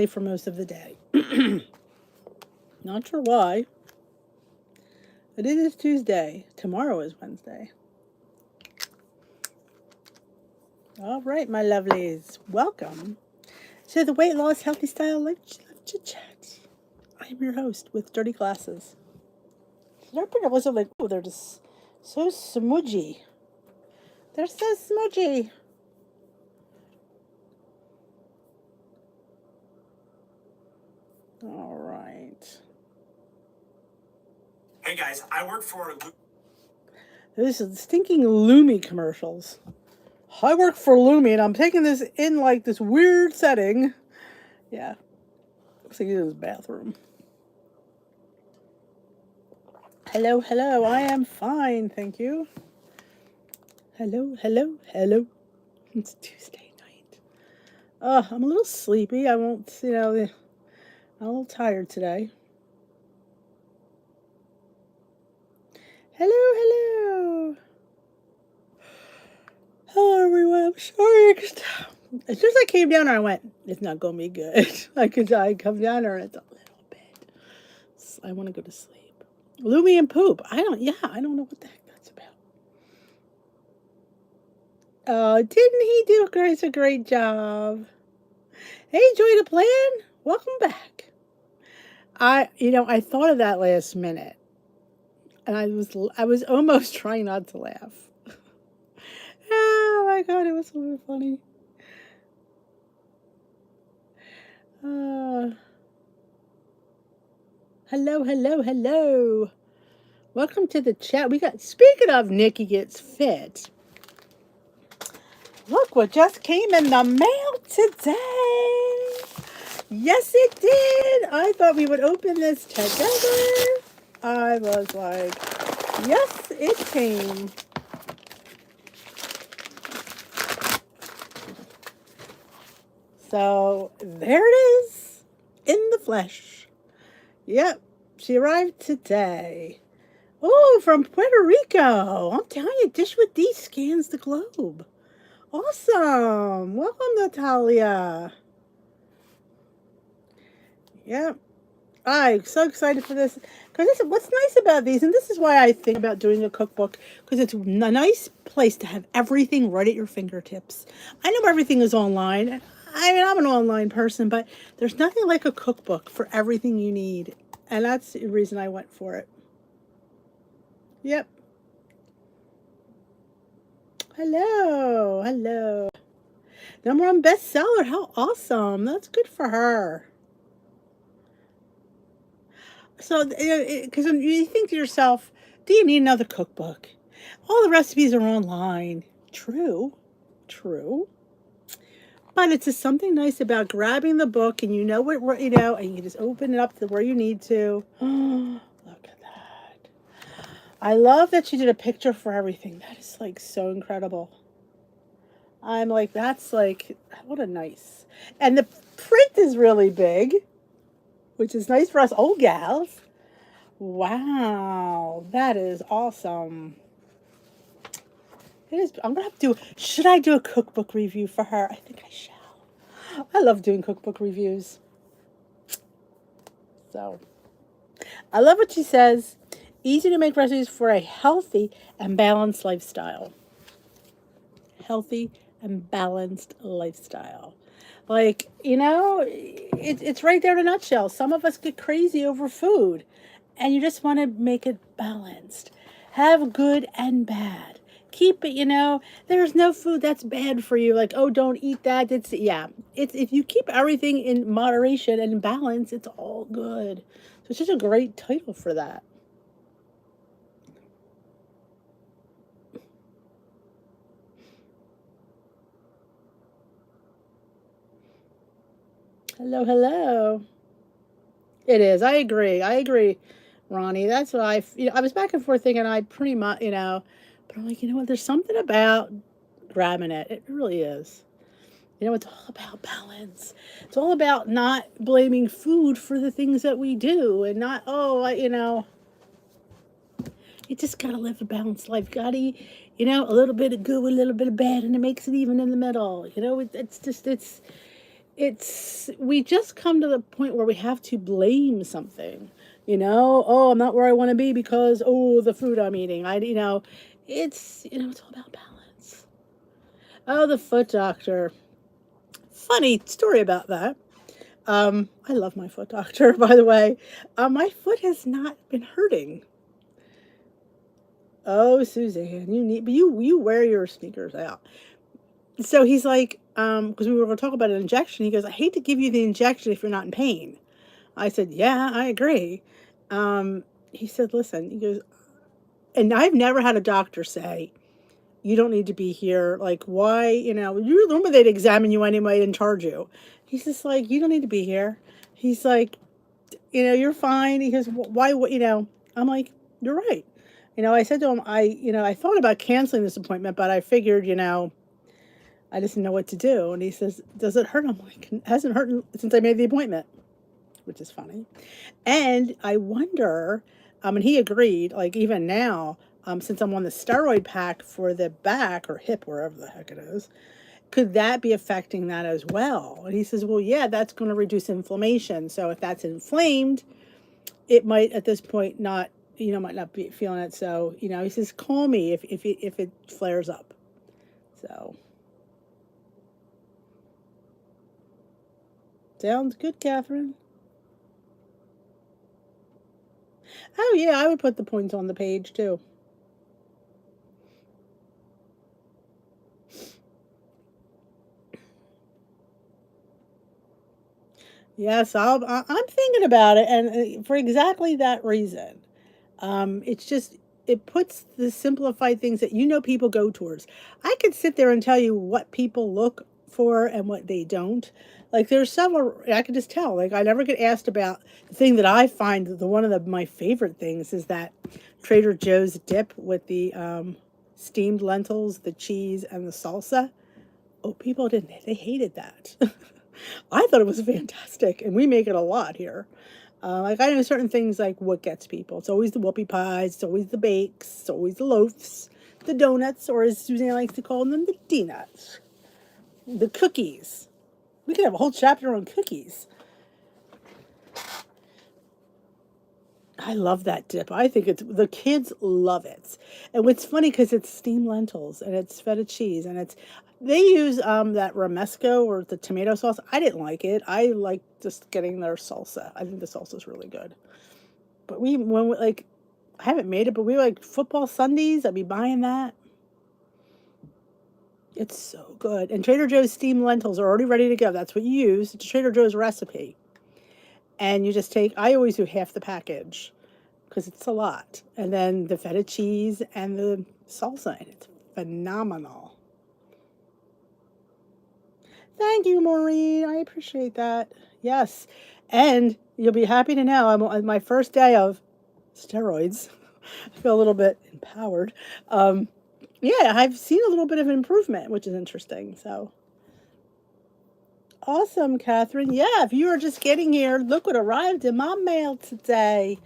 for most of the day. Not sure why. But it is Tuesday. Tomorrow is Wednesday. All right, my lovelies. Welcome to the Weight Loss Healthy Style Life Chit Chat. I am your host with dirty glasses. I wasn't like, oh, they're just so smudgy. They're so smudgy. All right. Hey guys, I work for... This is stinking Lumi commercials. I work for Lumi and I'm taking this in like this weird setting. Yeah. Looks like he's in his bathroom. Hello, hello. I am fine, thank you. Hello, hello, hello. It's Tuesday night. I'm a little sleepy. I'm a little tired today. Hello, hello. Hello, everyone. I'm sorry. As soon as I came down there, I went, it's not going to be good. I come down there and it's a little bit. I want to go to sleep. Lumi and poop. I don't know what the heck that's about. Didn't he do a great job? Hey, Joy to Plan. Welcome back. I thought of that last minute. And I was almost trying not to laugh. Oh my God, it was so funny. Hello, hello, hello. Welcome to the chat. Speaking of Nikki Gets Fit, look what just came in the mail today. Yes, it did. I thought we would open this together. I was like, yes, it came. So there it is in the flesh. Yep, she arrived today. Oh, from Puerto Rico. I'm telling you, Dish with D scans the globe. Awesome. Welcome, Natalia. Yep. I'm so excited for this. Because what's nice about these, and this is why I think about doing a cookbook, because it's a nice place to have everything right at your fingertips. I know everything is online. I mean, I'm an online person, but there's nothing like a cookbook for everything you need. And that's the reason I went for it. Yep. Hello. Hello. #1 bestseller. How awesome. That's good for her. So, because you think to yourself, do you need another cookbook? All the recipes are online. True. But it's just something nice about grabbing the book and and you can just open it up to where you need to. Oh, look at that. I love that she did a picture for everything. That is like so incredible. I'm like, that's like, what a nice. And the print is really big, which is nice for us old gals. Wow, that is awesome. It is. I'm gonna have to should I do a cookbook review for her? I think I shall. I love doing cookbook reviews. So, I love what she says. Easy to make recipes for a healthy and balanced lifestyle. Healthy and balanced lifestyle. Like, it's right there in a nutshell. Some of us get crazy over food, and you just want to make it balanced. Have good and bad. Keep it, there's no food that's bad for you. Like, oh, don't eat that. It's if you keep everything in moderation and balance, it's all good. So it's just a great title for that. Hello, hello. It is. I agree, Ronnie. That's what I was back and forth thinking I pretty much, but I'm like, you know what? There's something about grabbing it. It really is. It's all about balance. It's all about not blaming food for the things that we do and not, you just got to live a balanced life. Got to eat, a little bit of good with a little bit of bad, and it makes it even in the middle. It's we just come to the point where we have to blame something. Oh, I'm not where I want to be because, oh, the food I'm eating. It's all about balance. Oh, the foot doctor. Funny story about that. I love my foot doctor, by the way. My foot has not been hurting. Oh, Suzanne, but you wear your sneakers out. So he's like, because we were going to talk about an injection. He goes, I hate to give you the injection if you're not in pain. I said, yeah, I agree. He said, listen, he goes, and I've never had a doctor say, you don't need to be here. Like, why, you remember they'd examine you anyway and charge you. He's just like, you don't need to be here. He's like, you're fine. He goes, why, I'm like, you're right. I said to him, I thought about canceling this appointment, but I figured, I just didn't know what to do. And he says, does it hurt? I'm like, it hasn't hurt since I made the appointment, which is funny. And I wonder, and he agreed, like even now, since I'm on the steroid pack for the back or hip, wherever the heck it is, could that be affecting that as well? And he says, well, yeah, that's going to reduce inflammation. So if that's inflamed, it might at this point not, might not be feeling it. So, he says, call me if it flares up. So. Sounds good, Catherine. Oh, yeah, I would put the points on the page, too. Yes, I'm thinking about it, and for exactly that reason. It's just, it puts the simplified things that people go towards. I could sit there and tell you what people look for and what they don't. Like there's several, I could just tell. Like I never get asked about the thing that I find one of my favorite things is that Trader Joe's dip with the steamed lentils, the cheese, and the salsa. Oh, people didn't. They hated that. I thought it was fantastic, and we make it a lot here. Like I know certain things like what gets people. It's always the whoopie pies. It's always the bakes. It's always the loaves, the donuts, or as Suzanne likes to call them, the D-nuts, the cookies. We could have a whole chapter on cookies. I love that dip. I think the kids love it. And what's funny because it's steamed lentils and it's feta cheese and they use that romesco or the tomato sauce. I didn't like it. I like just getting their salsa. I think the salsa is really good. But I haven't made it, but we like football Sundays. I'd be buying that. It's so good. And Trader Joe's steamed lentils are already ready to go. That's what you use. It's a Trader Joe's recipe. And you just I always do half the package because it's a lot. And then the feta cheese and the salsa. And it's phenomenal. Thank you, Maureen. I appreciate that. Yes. And you'll be happy to know I'm on my first day of steroids. I feel a little bit empowered. Yeah, I've seen a little bit of improvement, which is interesting. So awesome, Catherine. Yeah, if you were just getting here, look what arrived in my mail today.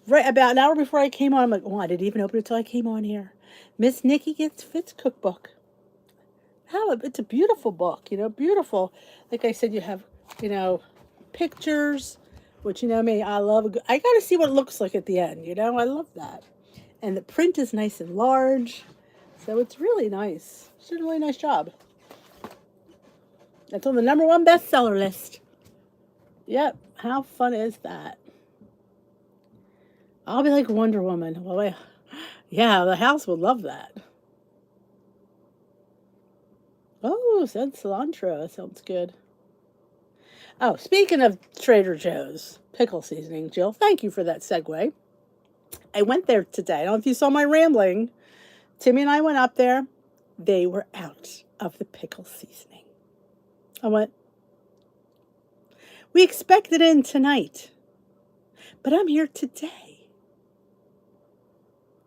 Right about an hour before I came on, I'm like, oh, I didn't even open it until I came on here. Miss Nikki Gets Fit's cookbook. It's a beautiful book, beautiful. Like I said, you have, pictures, which me, I love. I got to see what it looks like at the end, I love that. And the print is nice and large, so it's really nice. She did a really nice job. That's on the #1 bestseller list. Yep, how fun is that? I'll be like Wonder Woman. Well, yeah, the house would love that. Oh, said cilantro. Sounds good. Oh, speaking of Trader Joe's pickle seasoning, Jill, thank you for that segue. I went there today. I don't know if you saw my rambling. Timmy and I went up there. They were out of the pickle seasoning. I went, we expect it in tonight, but I'm here today.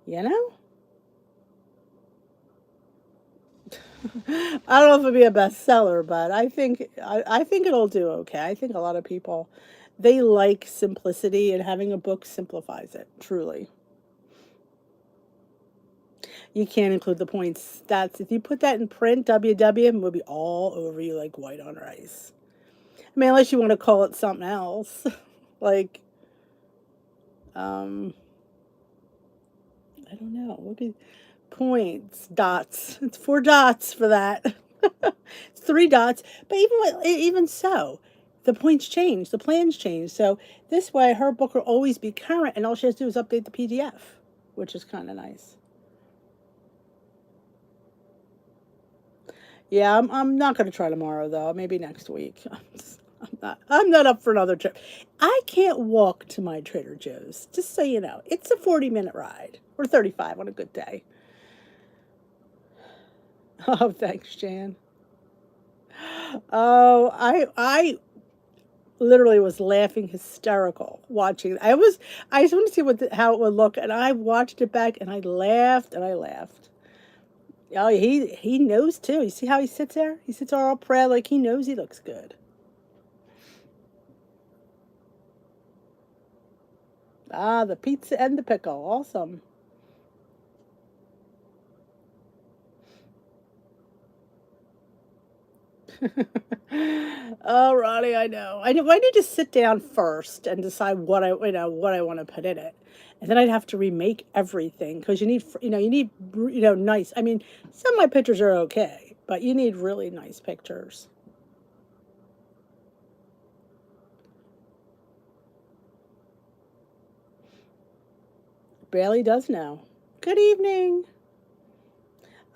I don't know if it'll be a bestseller, but I think it'll do okay. I think a lot of people they like simplicity, and having a book simplifies it. Truly, you can't include the points. That's if you put that in print, WW would be all over you like white on rice. I mean, unless you want to call it something else. Like, um, I don't know. What be points, dots. It's 4 dots for that. It's 3 dots. But even so, the points change, the plans change. So this way, her book will always be current, and all she has to do is update the PDF, which is kind of nice. Yeah, I'm not going to try tomorrow though. Maybe next week. I'm not up for another trip. I can't walk to my Trader Joe's. Just so you know, it's a 40-minute ride or 35 on a good day. Oh, thanks, Jan. Oh, I literally was laughing hysterical watching. I just wanted to see how it would look, and I watched it back, and I laughed and I laughed. Oh, he knows too. You see how he sits there? He sits all proud, like he knows he looks good. Ah, the pizza and the pickle, awesome. Oh, Ronnie, I know. I need to sit down first and decide what I want to put in it, and then I'd have to remake everything because you need nice. I mean, some of my pictures are okay, but you need really nice pictures. Bailey does know. Good evening.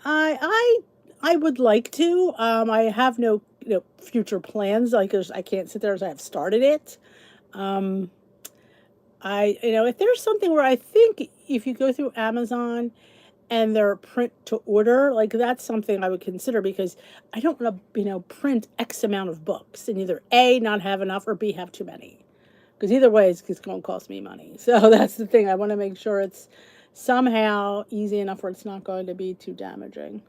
I I I would like to. I have no future plans. Like I can't sit there as I have started it. Um, if there's something where I think if you go through Amazon and they're print to order, like that's something I would consider because I don't want to, print X amount of books and either A, not have enough or B, have too many. Because either way, it's going to cost me money. So that's the thing. I want to make sure it's somehow easy enough where it's not going to be too damaging.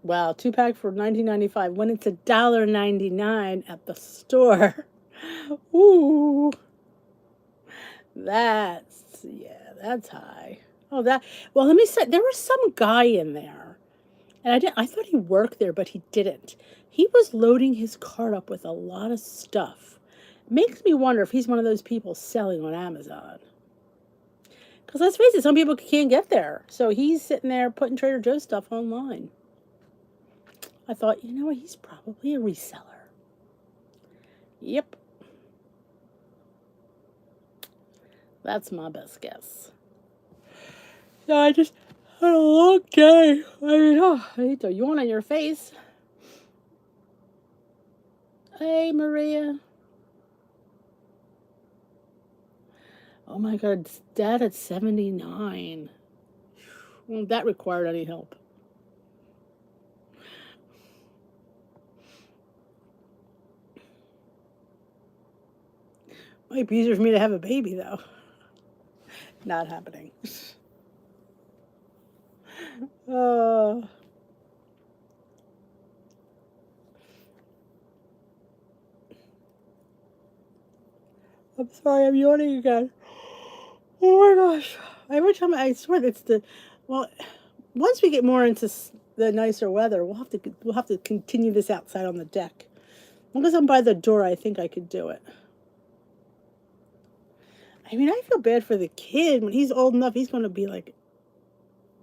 Wow, 2 pack for 19.95 when it's $1.99 at the store. Ooh, that's high. Oh, that well, let me say there was some guy in there, and I thought he worked there, but he didn't. He was loading his cart up with a lot of stuff. Makes me wonder if he's one of those people selling on Amazon. Because let's face it, some people can't get there, so he's sitting there putting Trader Joe's stuff online. I thought, you know what, he's probably a reseller. Yep, that's my best guess. So I just had a long day. I mean, I need to yawn on your face. Hey, Maria. Oh my God, Dad at 79. Well, that required any help. Might be easier for me to have a baby, though. Not happening. Oh. I'm sorry, I'm yawning again. Oh my gosh. Every time I swear it's well, once we get more into the nicer weather, we'll have to continue this outside on the deck. As long as I'm by the door, I think I could do it. I mean, I feel bad for the kid when he's old enough. He's going to be like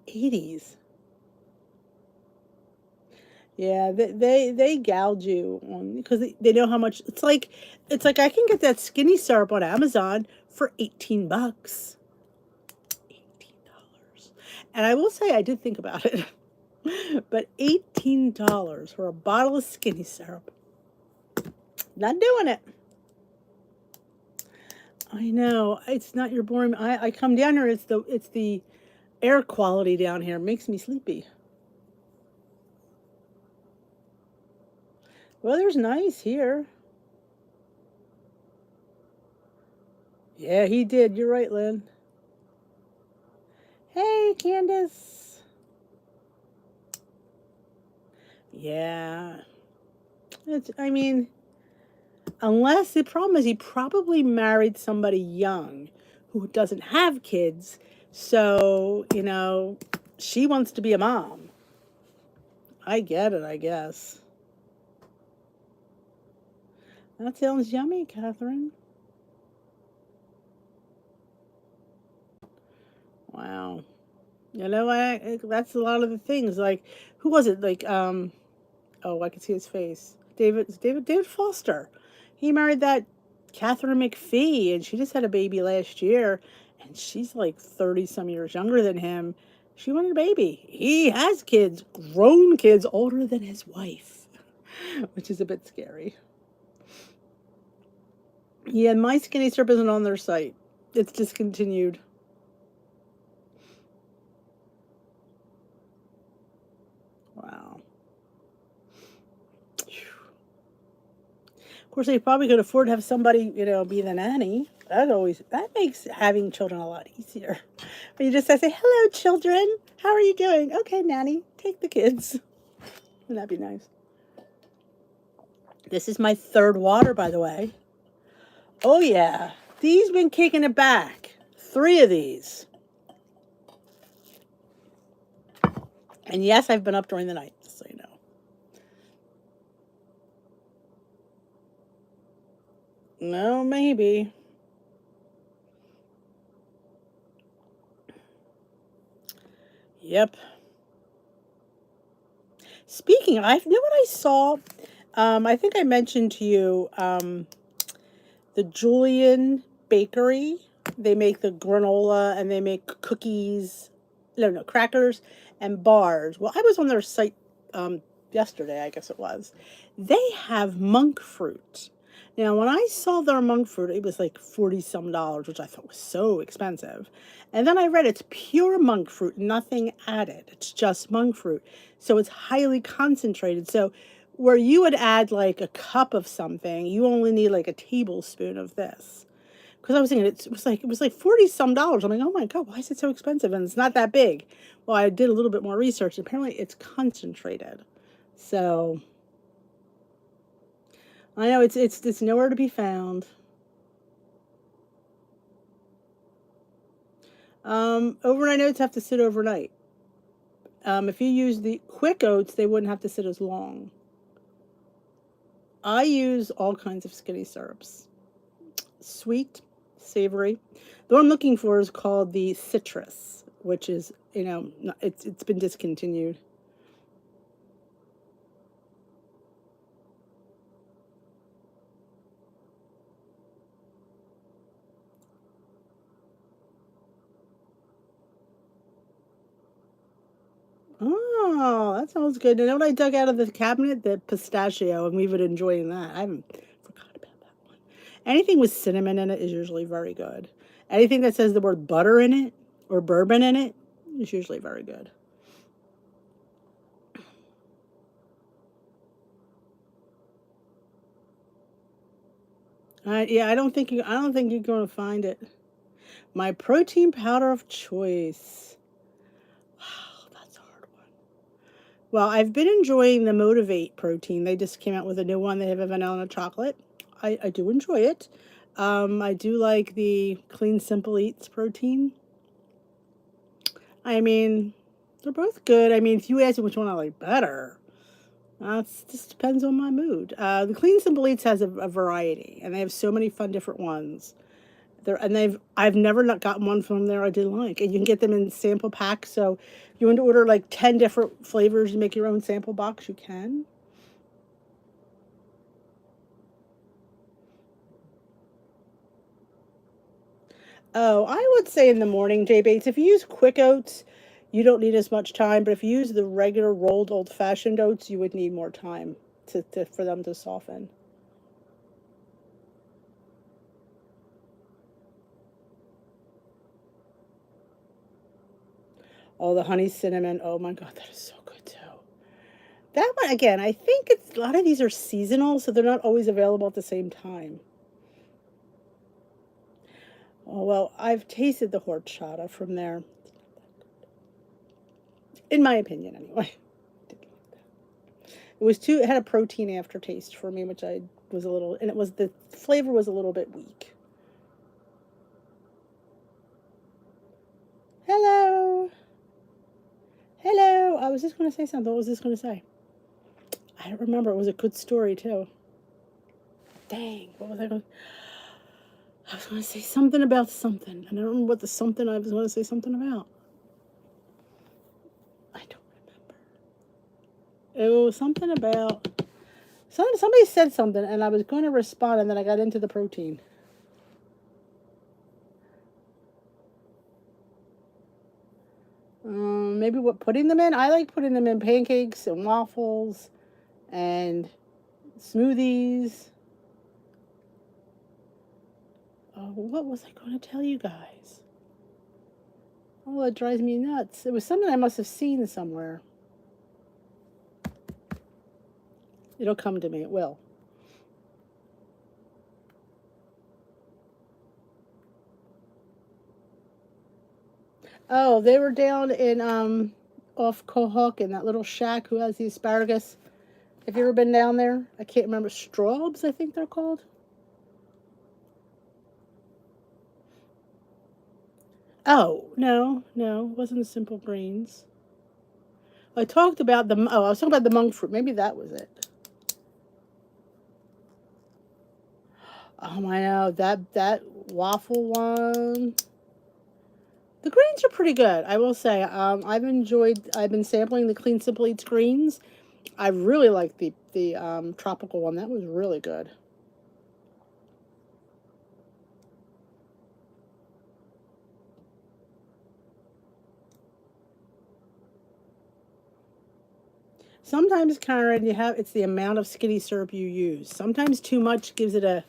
80s. Yeah, they gouge you on because they know how much it's like I can get that skinny syrup on Amazon for $18. $18. And I will say I did think about it. But $18 for a bottle of skinny syrup. Not doing it. I know. It's not your boring. I come down here, it's the air quality down here makes me sleepy. Weather's nice here. Yeah, he did. You're right, Lynn. Hey, Candace. Yeah. I mean, unless the problem is he probably married somebody young who doesn't have kids. So, she wants to be a mom. I get it, I guess. That sounds yummy, Catherine. Wow. You know, that's a lot of the things. Like, who was it? Like, oh, I can see his face. David Foster. He married that Catherine McPhee, and she just had a baby last year, and she's like 30 some years younger than him. She wanted a baby. He has kids, grown kids, older than his wife, which is a bit scary. Yeah, My Skinny Syrup isn't on their site. It's discontinued. Wow. Of course, they probably could afford to have somebody, be the nanny. That makes having children a lot easier. But you just say, "Hello, children. How are you doing? Okay, nanny, take the kids." Wouldn't that be nice? This is my third water, by the way. Oh yeah, these been kicking it back. 3 of these, and yes, I've been up during the night, just so you know. No, maybe. Yep. Speaking, you know what I saw? I think I mentioned to you the Julian Bakery. They make the granola and they make cookies, no, crackers and bars. Well, I was on their site yesterday, I guess it was. They have monk fruit. Now, when I saw their monk fruit, it was like 40 some dollars, which I thought was so expensive. And then I read it's pure monk fruit, nothing added. It's just monk fruit. So it's highly concentrated. So where you would add like a cup of something, you only need like a tablespoon of this. Because I was thinking it was like 40 some dollars. I'm like, oh my God, why is it so expensive? And it's not that big. Well, I did a little bit more research. Apparently it's concentrated. So I know it's nowhere to be found. Overnight oats have to sit overnight. If you use the quick oats, they wouldn't have to sit as long. I use all kinds of skinny syrups. Sweet, savory. The one I'm looking for is called the citrus, which is, it's been discontinued. Oh, that sounds good. You know what I dug out of the cabinet? The pistachio, and we've been enjoying that. I haven't forgot about that one. Anything with cinnamon in it is usually very good. Anything that says the word butter in it or bourbon in it is usually very good. Yeah, I don't think you're going to find it. My protein powder of choice. Wow, that's a hard one. Well, I've been enjoying the Motivate protein. They just came out with a new one. They have a vanilla and a chocolate. I do enjoy it. I do like the Clean Simple Eats protein. I mean, they're both good. I mean, if you ask me which one I like better, it just depends on my mood. The Clean Simple Eats has a variety, and they have so many fun different ones. I've never not gotten one from there I didn't like, and you can get them in sample packs. So if you want to order like 10 different flavors and make your own sample box, you can. Oh, I would say in the morning, Jay Bates. If you use quick oats, you don't need as much time. But if you use the regular rolled old fashioned oats, you would need more time for them to soften. Oh, the honey cinnamon. Oh my God, that is so good too. That one again, I think a lot of these are seasonal, so they're not always available at the same time. Oh well, I've tasted the horchata from there, in my opinion, anyway. It had a protein aftertaste for me, which I was a little, and the flavor was a little bit weak. Hello, hello. I was just going to say something. What was this going to say? I don't remember. It was a good story too. Dang, what was I going? I was going to say something about something. I don't remember what the something I was going to say something about. I don't remember. It was something about somebody said something, and I was going to respond, and then I got into the protein. Maybe what putting them in? I like putting them in pancakes and waffles and smoothies. What was I going to tell you guys? Oh, it drives me nuts. It was something I must have seen somewhere. It'll come to me. It will. Oh, they were down in off Cohook in that little shack who has the asparagus. Have you ever been down there? I can't remember. Straubs, I think they're called. Oh, no, it wasn't the simple greens. I talked about the, I was talking about the monk fruit. Maybe that was it. Oh, I know, that waffle one. The greens are pretty good, I will say. I've been sampling the Clean Simple Eats greens. I really like the tropical one. That was really good. Sometimes, Karen, it's the amount of skinny syrup you use. Sometimes too much gives it a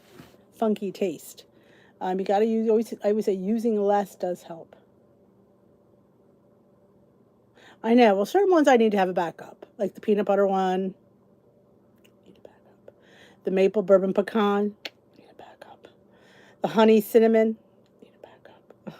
funky taste. You got to use always. I would say using less does help. I know. Well, certain ones I need to have a backup, like the peanut butter one. Need a backup. The maple bourbon pecan. Need a backup. The honey cinnamon. Need a backup.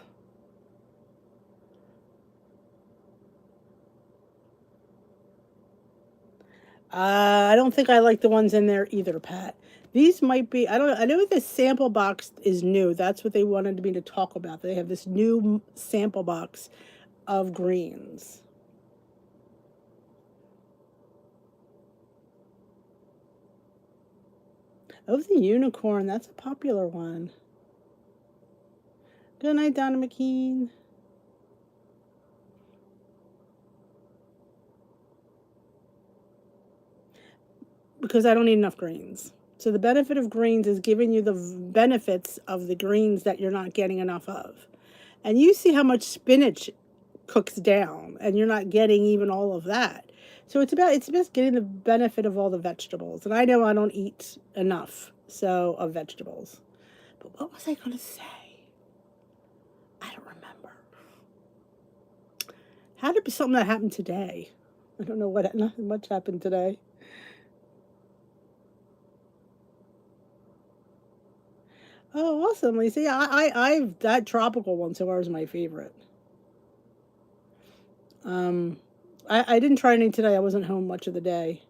I don't think I like the ones in there either, Pat. These might be. I don't know. I know this sample box is new. That's what they wanted me to talk about. They have this new sample box of greens. Oh, the unicorn. That's a popular one. Good night, Donna McKean. Because I don't eat enough greens. So the benefit of greens is giving you the benefits of the greens that you're not getting enough of. And you see how much spinach cooks down, and you're not getting even all of that. So it's just getting the benefit of all the vegetables. And I know I don't eat enough of vegetables. But what was I going to say? I don't remember. Had to be something that happened today. I don't know what. Nothing much happened today. Oh, awesome, Lisa. Yeah, that tropical one so far is my favorite. Um, I didn't try any today. I wasn't home much of the day.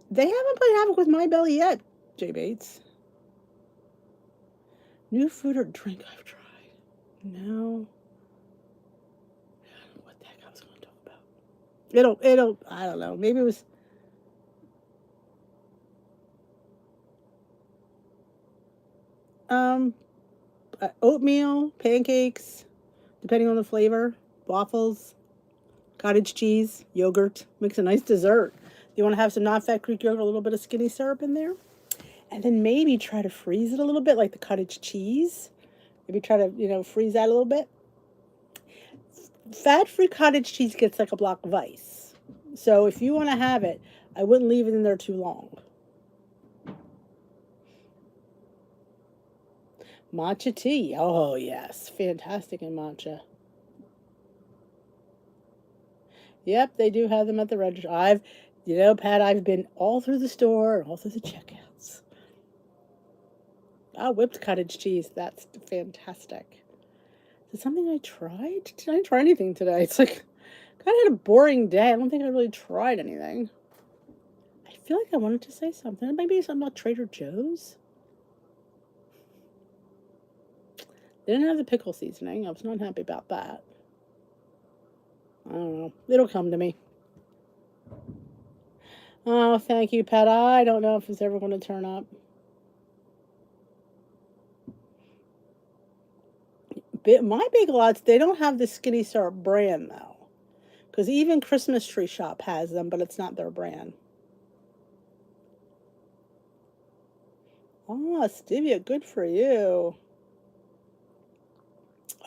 They haven't played Havoc with my belly yet, Jay Bates. New food or drink I've tried. No. I don't know what the heck I was going to talk about. I don't know. Maybe it was, um, oatmeal, pancakes, depending on the flavor, waffles, cottage cheese, yogurt. Makes a nice dessert. You want to have some non-fat Greek yogurt, a little bit of skinny syrup in there, and then maybe try to freeze it a little bit, like the cottage cheese. Maybe try to freeze that a little bit. Fat-free cottage cheese gets like a block of ice, so if you want to have it, I wouldn't leave it in there too long. Matcha tea. Oh yes, fantastic in matcha. Yep, they do have them at the register. Pat, I've been all through the store, all through the checkouts. Ah, whipped cottage cheese. That's fantastic. Is it something I tried? Did I try anything today? It's like, kind of had a boring day. I don't think I really tried anything. I feel like I wanted to say something. Maybe something about Trader Joe's. They didn't have the pickle seasoning. I was not happy about that. I don't know. It'll come to me. Oh, thank you, Pet. I don't know if it's ever going to turn up. My Big Lots, they don't have the Skinny Syrup brand, though. Because even Christmas Tree Shop has them, but it's not their brand. Oh, stevia, good for you.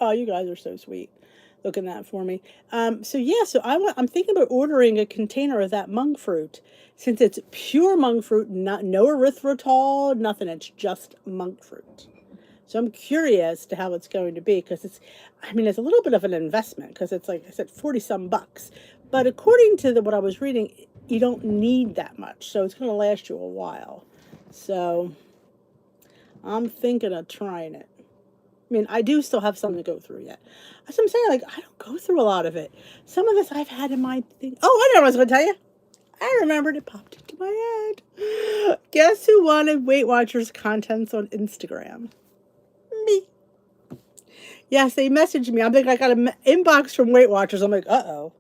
Oh, you guys are so sweet. Looking that for me. So yeah, I'm thinking about ordering a container of that monk fruit, since it's pure monk fruit, not no erythritol, nothing. It's just monk fruit. So I'm curious to how it's going to be, because I mean, it's a little bit of an investment, because it's like I said, 40 some bucks. But according to what I was reading, you don't need that much, so it's going to last you a while. So I'm thinking of trying it. I mean, I do still have something to go through yet. That's what I'm saying. Like, I don't go through a lot of it. Some of this I've had in my thing. Oh, I know what I was going to tell you. I remembered, it popped into my head. Guess who wanted Weight Watchers contents on Instagram? Me. Yes, they messaged me. I'm like, I got an inbox from Weight Watchers. I'm like, uh-oh.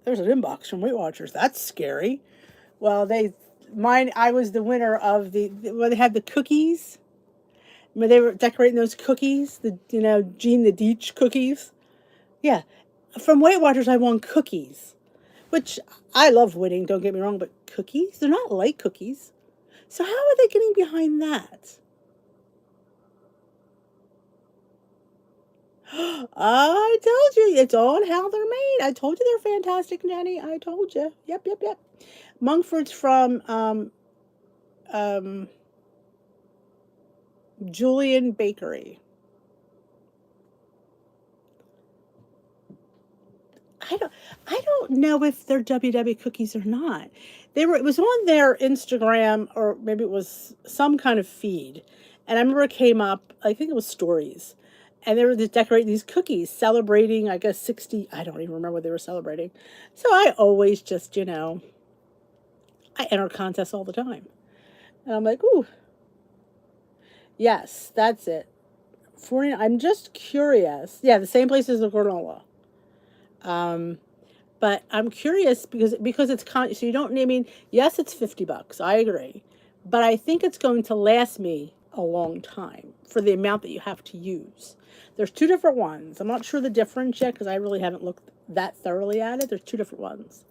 There's an inbox from Weight Watchers. That's scary. Well, I was the winner of well, they had the cookies. When they were decorating those cookies, Gene the Deech cookies. Yeah. From Weight Watchers, I won cookies, which I love winning, don't get me wrong, but cookies? They're not light cookies. So how are they getting behind that? I told you, it's on how they're made. I told you they're fantastic, Jenny. I told you. Yep, yep, yep. Monk fruits from um, Julian Bakery. I don't I don't know if they're WW cookies or not. It was on their Instagram, or maybe it was some kind of feed. And I remember it came up, I think it was stories. And they were just decorating these cookies, celebrating, I guess, 60, I don't even remember what they were celebrating. So I always just, I enter contests all the time. And I'm like, ooh, yes, that's it. 40, I'm just curious. Yeah, the same place as the granola. Um, But I'm curious, because it's so you don't. I mean, yes, it's $50. I agree, but I think it's going to last me a long time for the amount that you have to use. There's two different ones. I'm not sure the difference yet, because I really haven't looked that thoroughly at it. There's two different ones.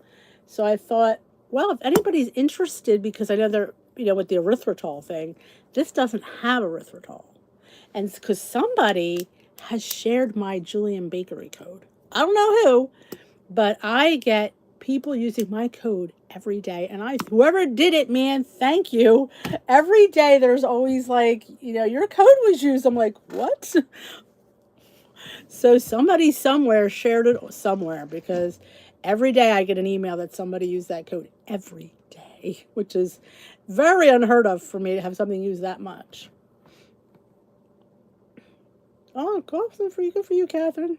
So I thought, well, if anybody's interested, because I know they're, with the erythritol thing, this doesn't have erythritol, and because somebody has shared my Julian Bakery code. I don't know who, but I get people using my code every day. And whoever did it, man, thank you. Every day there's always like, your code was used. I'm like, what? So somebody somewhere shared it somewhere, because every day I get an email that somebody used that code every day, which is very unheard of for me to have something use that much. Oh, awesome for you. Good for you, Catherine.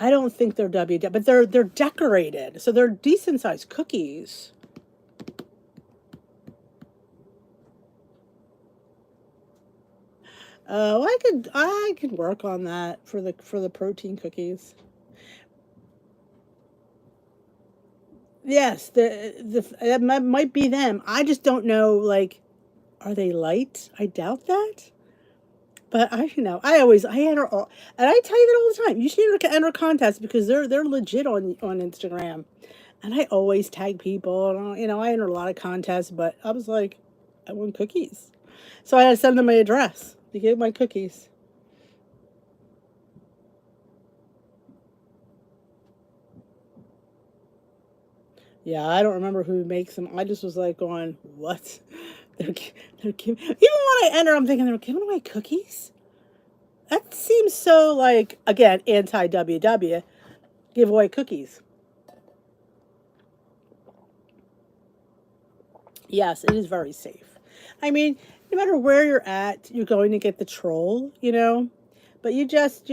I don't think they're WW, but they're decorated, so they're decent sized cookies. Oh, I could work on that for the protein cookies. Yes, that might be them. I just don't know. Like, are they light? I doubt that. But I enter all, and I tell you that all the time. You should enter contests, because they're legit on Instagram, and I always tag people. And I enter a lot of contests, but I was like, I want cookies, so I had to send them my address to get my cookies. Yeah, I don't remember who makes them. I just was like going, what? They're they're giving. Even when I enter, I'm thinking they're giving away cookies. That seems so, like, again, anti WW. Give away cookies. Yes, it is very safe. I mean, no matter where you're at, you're going to get the troll. But you just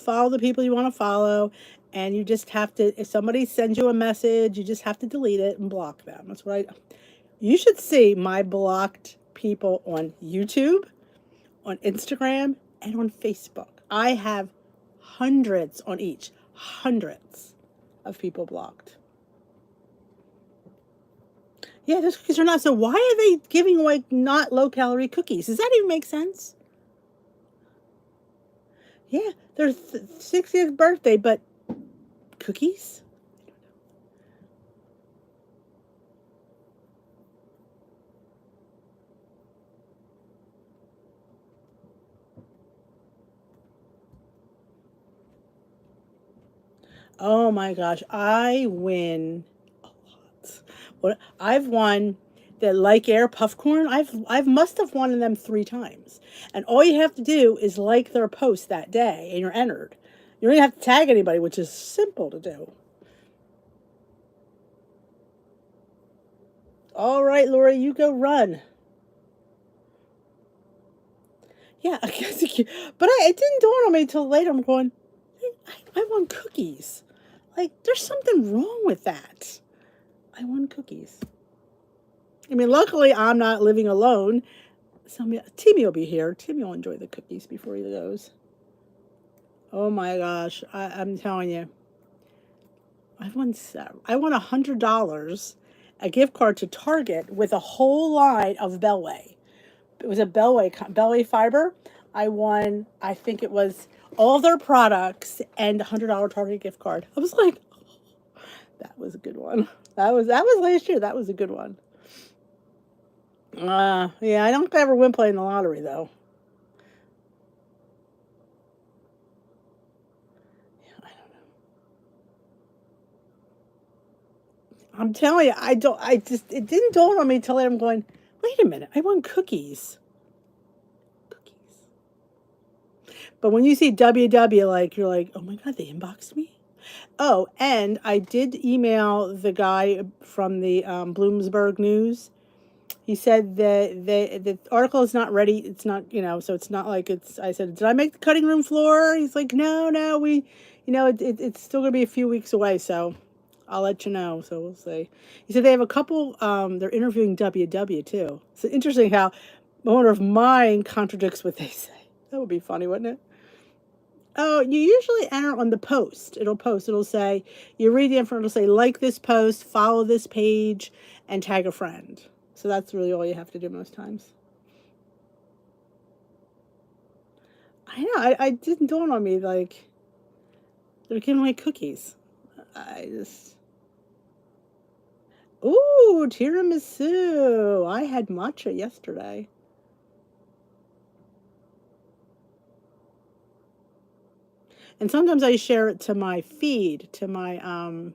follow the people you want to follow, and you just have to. If somebody sends you a message, you just have to delete it and block them. That's what I. You should see my blocked people on YouTube, on Instagram, and on Facebook. I have hundreds on each. Hundreds of people blocked. Yeah, those cookies are not. So why are they giving away not low-calorie cookies? Does that even make sense? Yeah, their 60th birthday, but cookies? Oh my gosh, I win a lot. What I've won the like air puffcorn. I've must have won them 3 times. And all you have to do is like their post that day and you're entered. You don't even have to tag anybody, which is simple to do. All right, Lori, you go run. Yeah, I guess but it didn't dawn on me till later. I'm going, I won cookies. Like, there's something wrong with that. I won cookies. I mean, luckily, I'm not living alone. Timmy will be here. Timmy will enjoy the cookies before he goes. Oh my gosh, I'm telling you, I won $100, a gift card to Target with a whole line of Bellway. It was a Bellway fiber. I won. I think it was all their products and $100 Target gift card. I was like, oh, that was a good one. That was last year. That was a good one. Yeah, I don't ever win playing the lottery though. Yeah, I don't know. I'm telling you, I don't. I just it didn't dawn on me till later. I'm going, wait a minute, I won cookies. Cookies. But when you see WW, like you're like, oh my god, they inboxed me. Oh, and I did email the guy from the Bloomsburg News. He said that the article is not ready. It's not, so it's not like it's. I said, did I make the cutting room floor? He's like, no, no, it's still gonna be a few weeks away. So I'll let you know. So we'll see. He said they have a couple. They're interviewing WW too. It's interesting how one of mine contradicts what they say. That would be funny, wouldn't it? Oh, you usually enter on the post. It'll say, you read the info, it'll say, like this post, follow this page, and tag a friend. So that's really all you have to do most times. I know, I didn't dawn on me, like, they're giving away cookies. I just. Ooh, tiramisu. I had matcha yesterday. And sometimes I share it to my feed, to my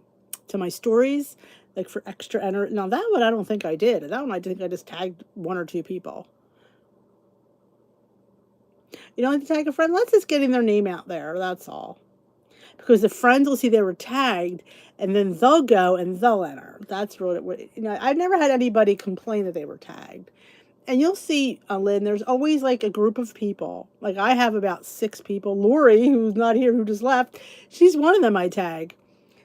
stories, like for extra energy. Now that one I don't think I did. That one I think I just tagged 1 or 2 people. You don't have to tag a friend. Let's just getting their name out there. That's all. Because the friends will see they were tagged, and then they'll go and they'll enter. That's really, I've never had anybody complain that they were tagged. And you'll see, Lynn, there's always like a group of people. Like I have about 6 people. Lori, who's not here, who just left, she's one of them I tag.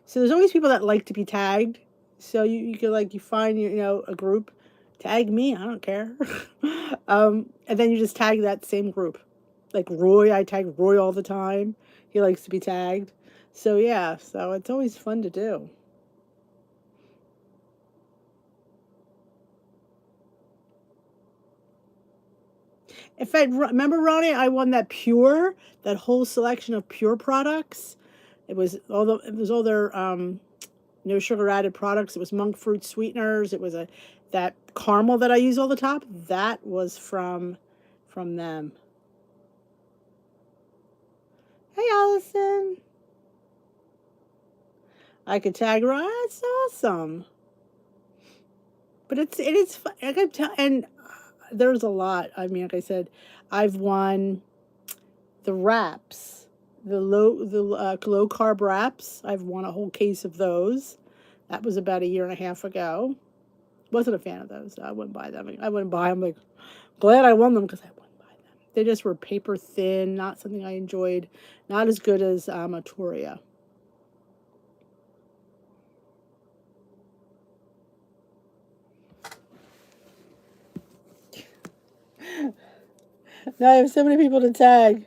So there's always people that like to be tagged. So you could like, you find, a group, tag me, I don't care. And then you just tag that same group. Like Roy, I tag Roy all the time. He likes to be tagged. So yeah, so it's always fun to do. In fact, remember Ronnie, I won that whole selection of Pure products. It was all their no sugar added products. It was monk fruit sweeteners. It was that caramel that I use all the time. That was from them. Hey Allison, I could tag her. Oh, that's awesome. But it is fun. I could tell, and there's a lot. I mean, like I said, I've won the wraps, the low carb wraps. I've won a whole case of those. That was about a year and a half ago. Wasn't a fan of those. So I wouldn't buy them. I wouldn't buy them. Like, glad I won them because I wouldn't buy them. They just were paper thin, not something I enjoyed. Not as good as Atoria. Now I have so many people to tag.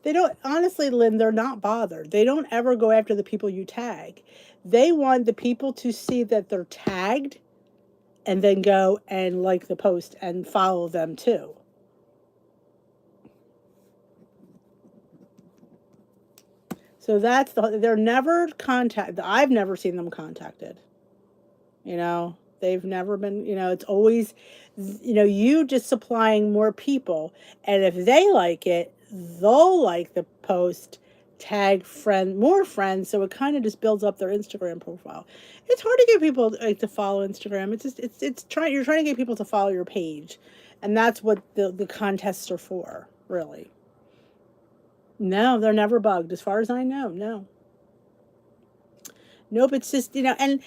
They don't, honestly, Lynn, they're not bothered. They don't ever go after the people you tag. They want the people to see that they're tagged and then go and like the post and follow them too. So they're never contacted. I've never seen them contacted. They've never been, it's always, you just supplying more people. And if they like it, they'll like the post, tag more friends. So it kind of just builds up their Instagram profile. It's hard to get people to follow Instagram. You're trying to get people to follow your page. And that's what the contests are for, really. No, they're never bugged. As far as I know, no. Nope, it's just, and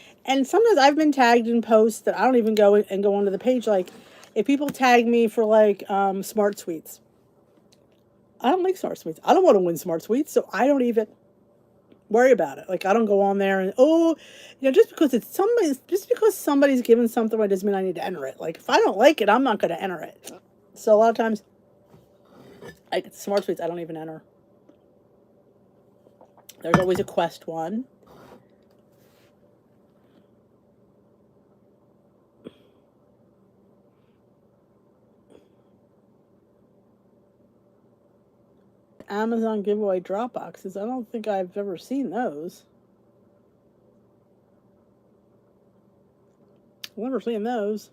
sometimes I've been tagged in posts that I don't even go onto the page. Like, if people tag me for like smart suites, I don't like smart suites. I don't want to win smart suites, so I don't even worry about it. Like, I don't go on there and just because somebody's given something away doesn't mean I need to enter it. Like, if I don't like it, I'm not going to enter it. So a lot of times, like smart suites, I don't even enter. There's always a quest one. Amazon giveaway drop boxes. I don't think I've ever seen those. I've never seen those.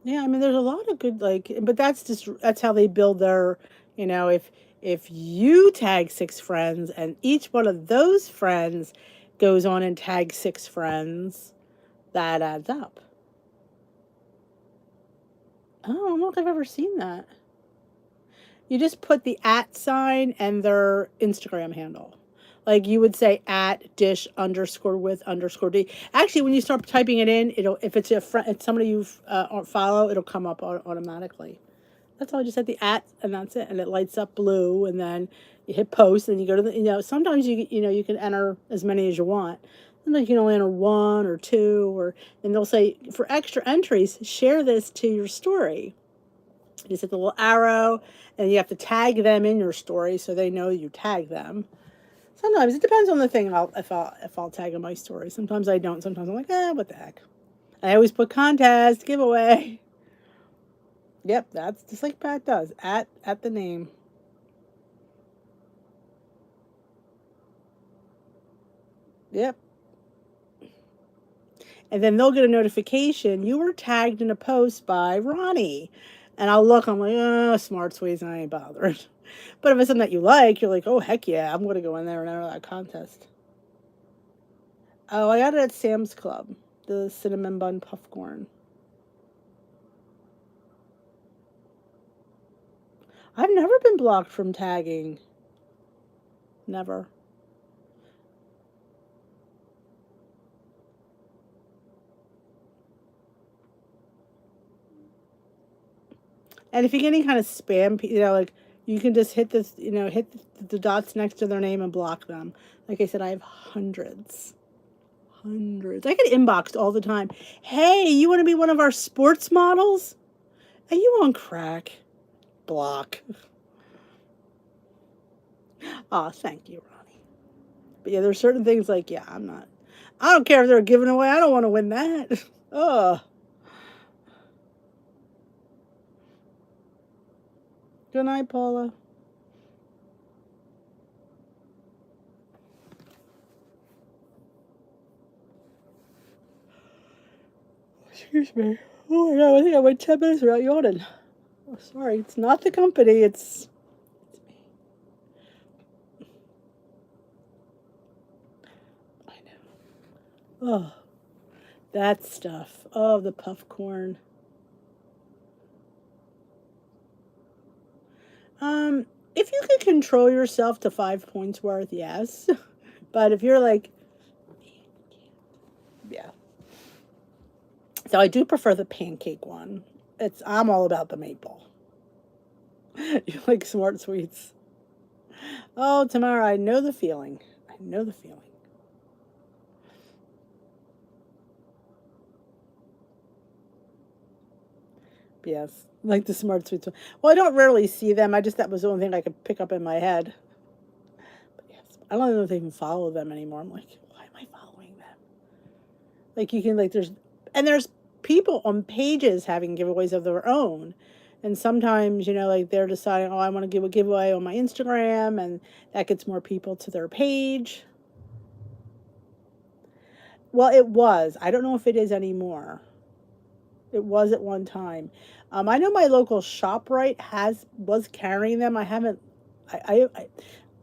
Yeah, I mean, there's a lot of good, but that's how they build their, if you tag 6 friends and each one of those friends goes on and tags 6 friends, that adds up. Oh, I don't know if I've ever seen that. You just put the @ sign and their Instagram handle. Like you would say @dish_with_d. Actually, when you start typing it in, if it's it's somebody you follow, it'll come up automatically. That's all. I just hit the @ and that's it, and it lights up blue, and then you hit post, and you go to the. Sometimes you can enter as many as you want. Sometimes you can only enter 1 or 2, and they'll say for extra entries, share this to your story. You just hit the little arrow, and you have to tag them in your story so they know you tag them. Sometimes it depends on the thing. If I'll tag in my story. Sometimes I don't. Sometimes I'm like, what the heck. I always put contest, giveaway. Yep, that's just like Pat does. At the name. Yep. And then they'll get a notification. You were tagged in a post by Ronnie. And I'll look, I'm like, smart squeeze, I ain't bothered. But if it's something that you like, you're like, oh, heck yeah, I'm going to go in there and enter that contest. Oh, I got it at Sam's Club, the cinnamon bun puffcorn. I've never been blocked from tagging. Never. And if you get any kind of spam, like you can just hit this, hit the dots next to their name and block them. Like I said, I have hundreds. Hundreds. I get inboxed all the time. Hey, you want to be one of our sports models? Are you on crack? Block. Oh, thank you, Ronnie. But yeah, there's certain things like, yeah, I don't care if they're giving away. I don't want to win that. Ugh. Good night, Paula. Excuse me. Oh my God, I think I went 10 minutes without yawning. Oh, sorry, it's not the company, it's me. I know. Oh, that stuff. Oh, the puffcorn. If you can control yourself to 5 points worth, yes. But if you're like, yeah. So I do prefer the pancake one. I'm all about the maple. You like smart sweets. Oh, Tamara, I know the feeling. I know the feeling. Yes, like the smart sweets. Well, I don't rarely see them. That was the only thing I could pick up in my head. But yes, I don't know if they even follow them anymore. I'm like, why am I following them? Like you can like there's people on pages having giveaways of their own. And sometimes, like they're deciding, oh, I want to give a giveaway on my Instagram, and that gets more people to their page. Well, it was. I don't know if it is anymore. It was at one time. I know my local ShopRite was carrying them. I haven't. I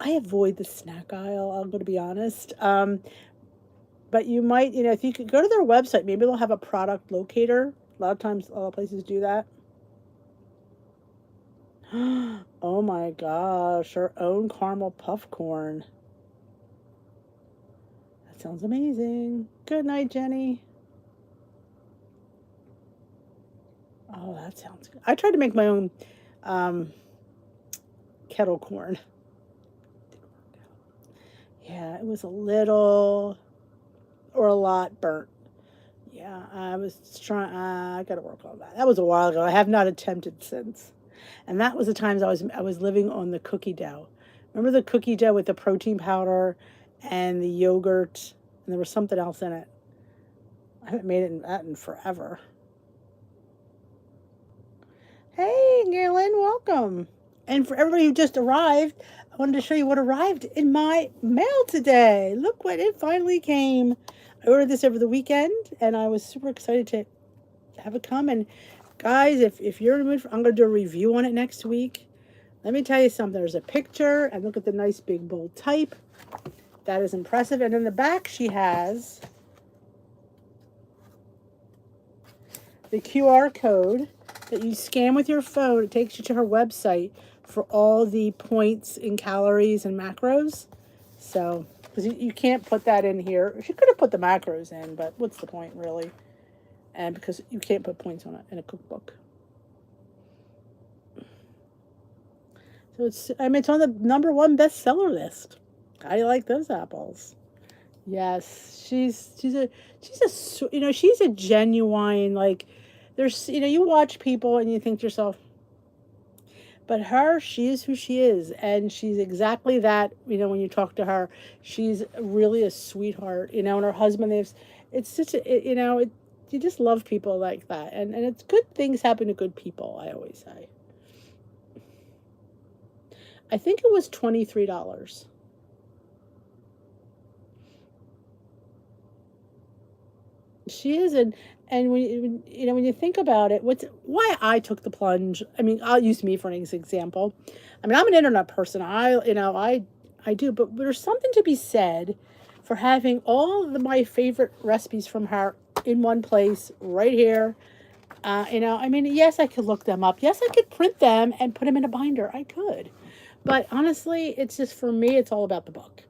avoid the snack aisle. I'm going to be honest. But you might, if you could go to their website, maybe they'll have a product locator. A lot of times, a lot of places do that. Oh my gosh, our own caramel puff corn. That sounds amazing. Good night, Jenny. Oh, that sounds good. I tried to make my own um, kettle corn. Yeah, it was a little or a lot burnt. Yeah, I was trying. I got to work on that. That was a while ago. I have not attempted since. And that was the times I was living on the cookie dough. Remember the cookie dough with the protein powder and the yogurt, and there was something else in it. I haven't made that in forever. Hey, Galen, welcome. And for everybody who just arrived, I wanted to show you what arrived in my mail today. Look what it finally came. I ordered this over the weekend, and I was super excited to have it come. And guys, if you're in the mood I'm going to do a review on it next week. Let me tell you something. There's a picture, and look at the nice big bold type. That is impressive. And in the back, she has the QR code that you scan with your phone. It takes you to her website for all the points in calories and macros. So, because you can't put that in here. She could have put the macros in, but what's the point, really? And because you can't put points on it in a cookbook. So it's on the #1 bestseller list. How do you like those apples? Yes, she's a genuine, like, there's, you watch people and you think to yourself, but she is who she is, and she's exactly that. When you talk to her, she's really a sweetheart. And her husband, it's such you just love people like that, and it's good things happen to good people. I always say. I think it was $23. She is, and when you think about it, why I took the plunge. I mean, I'll use me for an example. I mean, I'm an internet person. I do, but there's something to be said for having all my favorite recipes from her in one place right here. I mean, yes, I could look them up. Yes, I could print them and put them in a binder. I could, but honestly, it's just, for me, it's all about the book.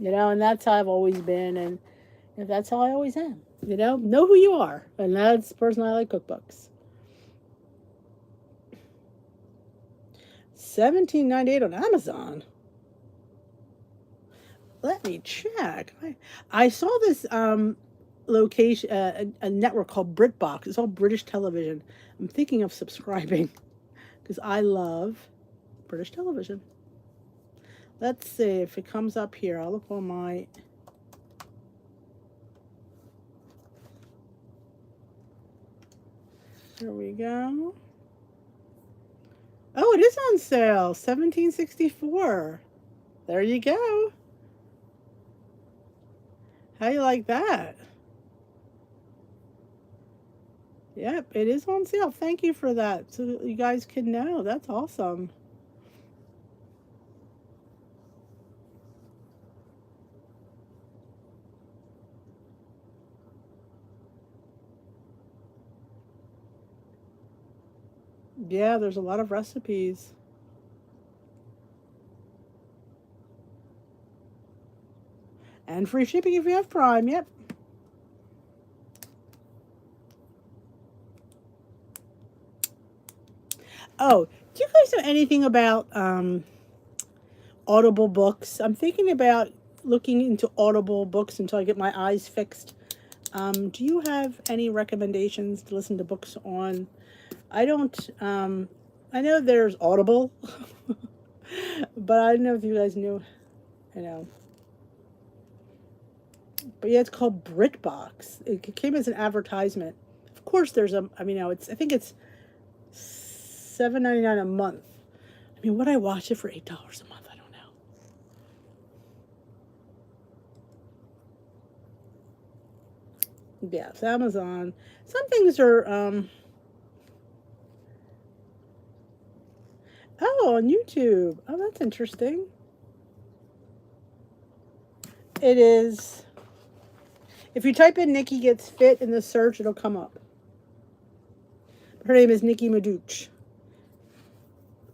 And that's how I've always been, and that's how I always am. Know who you are, and that's the person I like cookbooks. $17.98 on Amazon. Let me check. I saw this location, a network called BritBox. It's all British television. I'm thinking of subscribing because I love British television. Let's see if it comes up here. I'll look on my. There we go. Oh, it is on sale. $17.64. There you go. How you like that? Yep, it is on sale. Thank you for that. So that you guys can know. That's awesome. Yeah, there's a lot of recipes. And free shipping if you have Prime. Yep. Oh, do you guys know anything about Audible books? I'm thinking about looking into Audible books until I get my eyes fixed. Do you have any recommendations to listen to books on? I don't, I know there's Audible, but I don't know if you guys knew, you know. But yeah, it's called BritBox. It came as an advertisement. Of course, there's a, I mean, you know, it's, I think it's $7.99 a month. I mean, would I watch it for $8 a month? I don't know. Yeah, it's Amazon. Some things are, oh, on YouTube. Oh, that's interesting. It is, if you type in Nikki Gets Fit in the search, it'll come up. Her name is Nikki Maduch.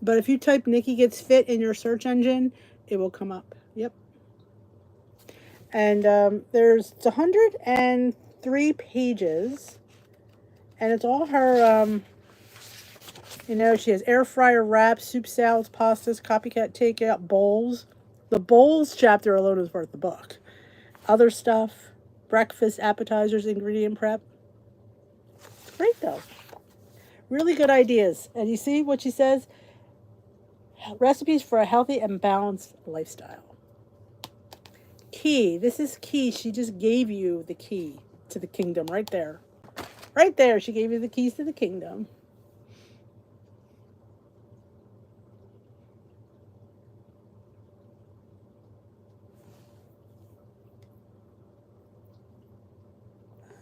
But if you type Nikki Gets Fit in your search engine, it will come up. Yep. And there's 103 pages. And it's all her, you know, she has air fryer wraps, soup salads, pastas, copycat takeout, bowls. The bowls chapter alone is worth the book. Other stuff, breakfast, appetizers, ingredient prep. Great though. Really good ideas. And you see what she says? Recipes for a healthy and balanced lifestyle. Key. This is key. She just gave you the key to the kingdom right there. Right there. She gave you the keys to the kingdom.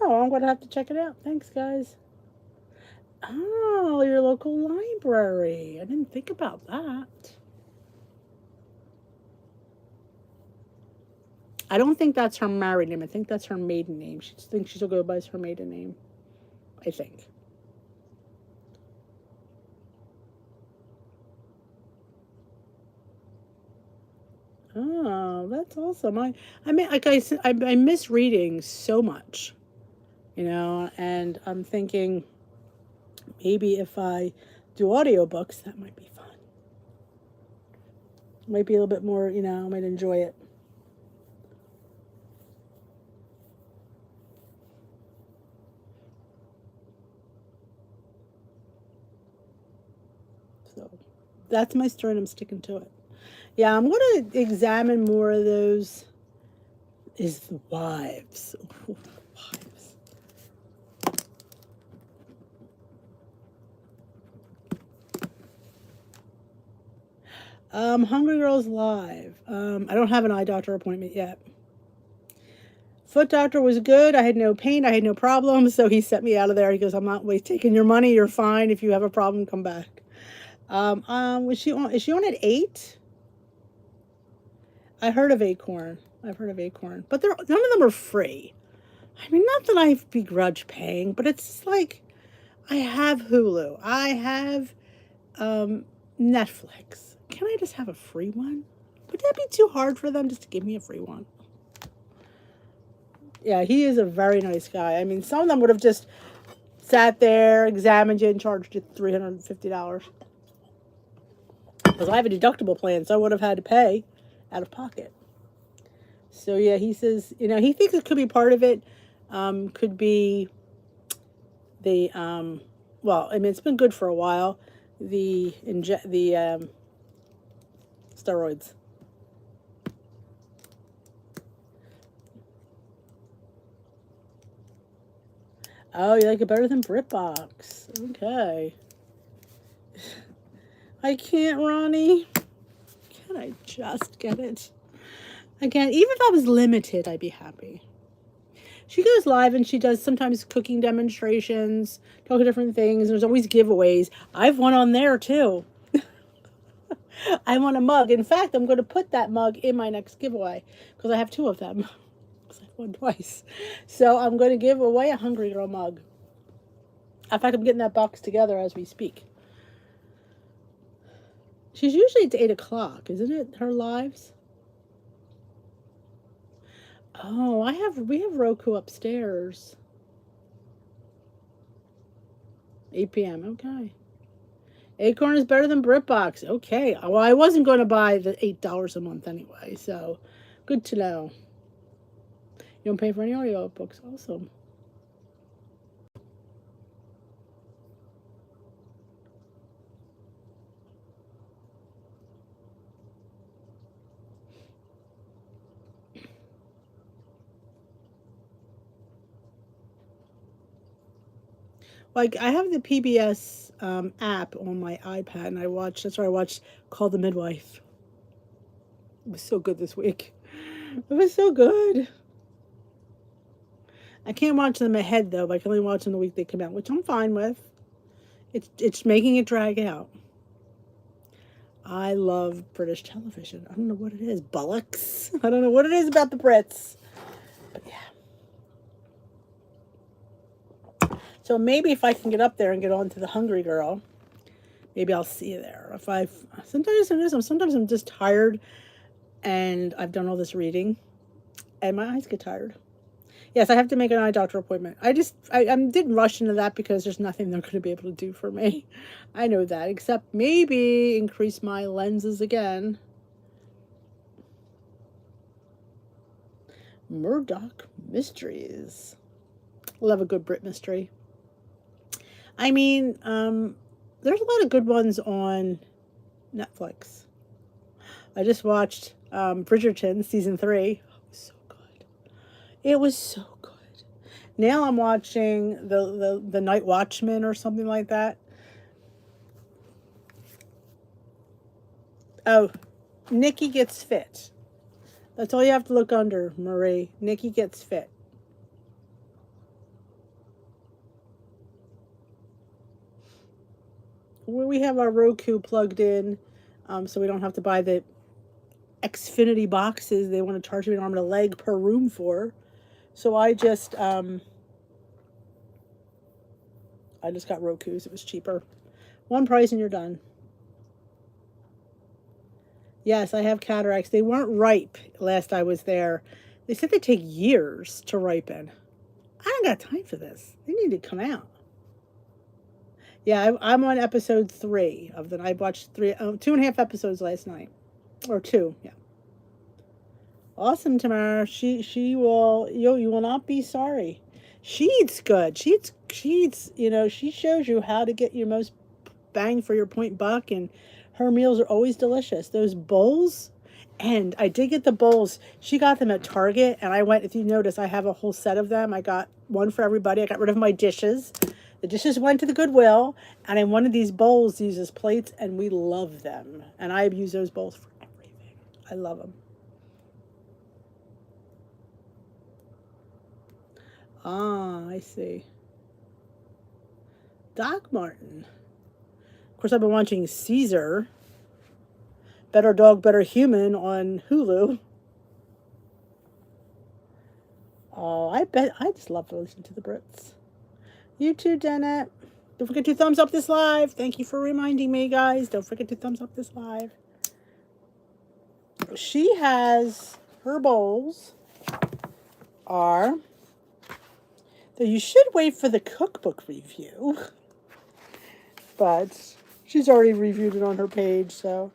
Oh, I'm going to have to check it out. Thanks, guys. Oh, your local library. I didn't think about that. I don't think that's her married name. I think that's her maiden name. She thinks she'll go by her maiden name. I think. Oh, that's awesome. I mean, like I said, I miss reading so much, you know, and I'm thinking maybe if I do audiobooks, that might be fun. Might be a little bit more, you know, I might enjoy it. So that's my story and I'm sticking to it. Yeah, I'm going to examine more of those. Is the wives. Ooh, wives. Hungry Girls Live. I don't have an eye doctor appointment yet. Foot doctor was good. I had no pain. I had no problems. So he sent me out of there. He goes, I'm not taking your money. You're fine. If you have a problem, come back. Was she on? Is she on at 8? I heard of Acorn. I've heard of Acorn, but none of them are free. I mean, not that I begrudge paying, but it's like I have Hulu. I have Netflix. Can I just have a free one? Would that be too hard for them just to give me a free one? Yeah, he is a very nice guy. I mean, some of them would have just sat there, examined you, and charged you $350. Because I have a deductible plan, so I would have had to pay out of pocket. So yeah, he says, you know, he thinks it could be part of it. Could be the well, I mean, it's been good for a while. The steroids. Oh, you like it better than BritBox? Okay. I can't, Ronnie. Can I just get it? Again, even if I was limited, I'd be happy. She goes live and she does sometimes cooking demonstrations, talk different things. There's always giveaways. I've won on there too. I won a mug. In fact, I'm going to put that mug in my next giveaway because I have 2 of them. Because I've won twice. So I'm going to give away a Hungry Girl mug. In fact, I'm getting that box together as we speak. She's usually at 8 o'clock, isn't it? Her lives? Oh, we have Roku upstairs. 8 p.m. Okay. Acorn is better than BritBox. Okay. Well, I wasn't going to buy the $8 a month anyway, so good to know. You don't pay for any audio books. Awesome. Like I have the PBS app on my iPad, and I watch. That's where I watched Call the Midwife. It was so good this week. It was so good. I can't watch them ahead though, but I can only watch them the week they come out, which I'm fine with. It's making it drag out. I love British television. I don't know what it is. Bollocks. I don't know what it is about the Brits. But yeah. So maybe if I can get up there and get on to the Hungry Girl, maybe I'll see you there. If I sometimes I'm just tired and I've done all this reading and my eyes get tired. Yes, I have to make an eye doctor appointment. I didn't rush into that because there's nothing they're going to be able to do for me. I know that, except maybe increase my lenses again. Murdoch Mysteries. Love a good Brit mystery. I mean, there's a lot of good ones on Netflix. I just watched Bridgerton season 3. Oh, it was so good. It was so good. Now I'm watching the Night Watchman or something like that. Oh, Nikki Gets Fit. That's all you have to look under, Marie. Nikki Gets Fit. We have our Roku plugged in, so we don't have to buy the Xfinity boxes they want to charge me an arm and a leg per room for. So I just got Roku's. It was cheaper. One price and you're done. Yes, I have cataracts. They weren't ripe last I was there. They said they take years to ripen. I don't got time for this. They need to come out. Yeah, I'm on episode 3 of the. I watched 2.5 episodes last night, or 2. Yeah. Awesome, Tamara. She will. You will not be sorry. She eats good. She eats. She shows you how to get your most bang for your point buck, and her meals are always delicious. Those bowls, and I did get the bowls. She got them at Target, and I went. If you notice, I have a whole set of them. I got one for everybody. I got rid of my dishes. The dishes went to the Goodwill, and I wanted these bowls to use as plates, and we love them. And I use those bowls for everything. I love them. Ah, I see. Doc Martin. Of course, I've been watching Caesar. Better Dog, Better Human on Hulu. Oh, I bet I just love to listen to the Brits. You too, Janet. Don't forget to thumbs up this live. Thank you for reminding me, guys. Don't forget to thumbs up this live. She has her bowls are. Though you should wait for the cookbook review. But she's already reviewed it on her page, so.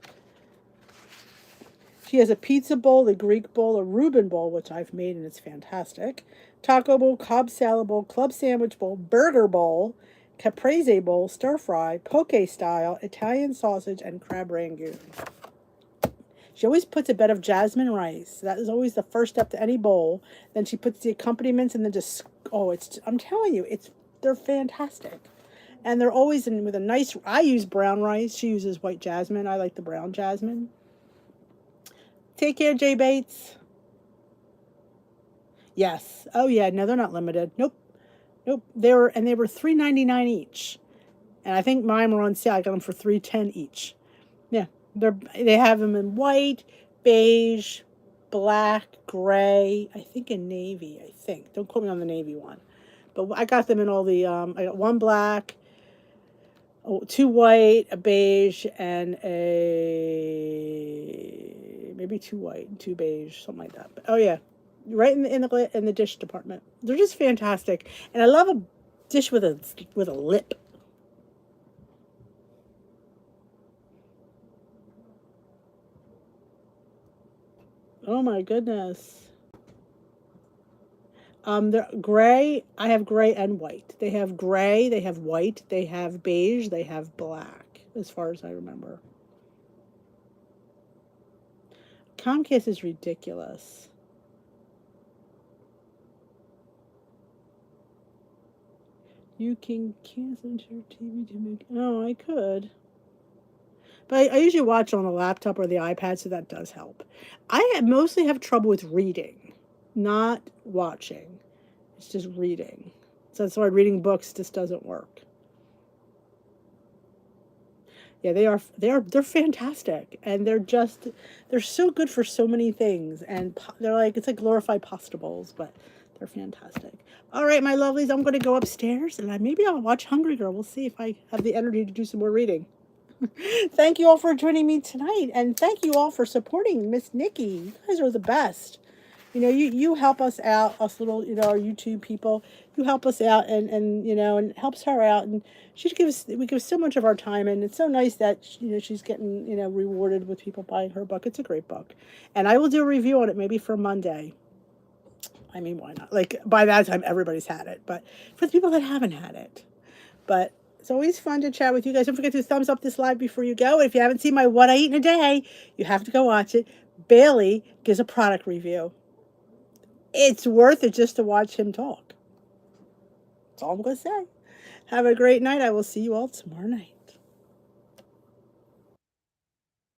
She has a pizza bowl, a Greek bowl, a Reuben bowl, which I've made and it's fantastic. Taco bowl, Cobb salad bowl, club sandwich bowl, burger bowl, caprese bowl, stir fry, poke style, Italian sausage, and crab rangoon. She always puts a bed of jasmine rice. That is always the first step to any bowl. Then she puts the accompaniments and then I'm telling you, they're fantastic. And they're always in with a nice, I use brown rice. She uses white jasmine. I like the brown jasmine. Take care, Jay Bates. Yes. Oh yeah, no, they're not limited. Nope. They were $3.99 each. And I think mine were on sale. I got them for $3.10 each. Yeah. They have them in white, beige, black, gray, I think in navy, I think. Don't quote me on the navy one. But I got them in all the I got one black, 2 white, a beige, and maybe 2 white and 2 beige, something like that. But, oh yeah, right in the dish department. They're just fantastic, and I love a dish with a lip. Oh my goodness. They're gray. I have gray and white. They have gray. They have white. They have beige. They have black, as far as I remember. Comcast is ridiculous. You can cancel your TV to make. Oh, I could. But I usually watch on the laptop or the iPad, so that does help. Mostly have trouble with reading, not watching. It's just reading. So that's why reading books just doesn't work. Yeah, they're fantastic, and they're so good for so many things, and they're like it's like glorified pasta bowls, but they're fantastic. All right, my lovelies, I'm going to go upstairs, and maybe I'll watch Hungry Girl. We'll see if I have the energy to do some more reading. Thank you all for joining me tonight, and thank you all for supporting Miss Nikki. You guys are the best. You help us out, us little, our YouTube people. You help us out, and helps her out, and we give so much of our time, and it's so nice that she's getting rewarded with people buying her book. It's a great book, and I will do a review on it maybe for Monday. I mean, why not? Like by that time, everybody's had it, but for the people that haven't had it, but it's always fun to chat with you guys. Don't forget to thumbs up this live before you go. And if you haven't seen my What I Eat in a Day, you have to go watch it. Bailey gives a product review. It's worth it just to watch him talk. That's all I'm going to say. Have a great night. I will see you all tomorrow night.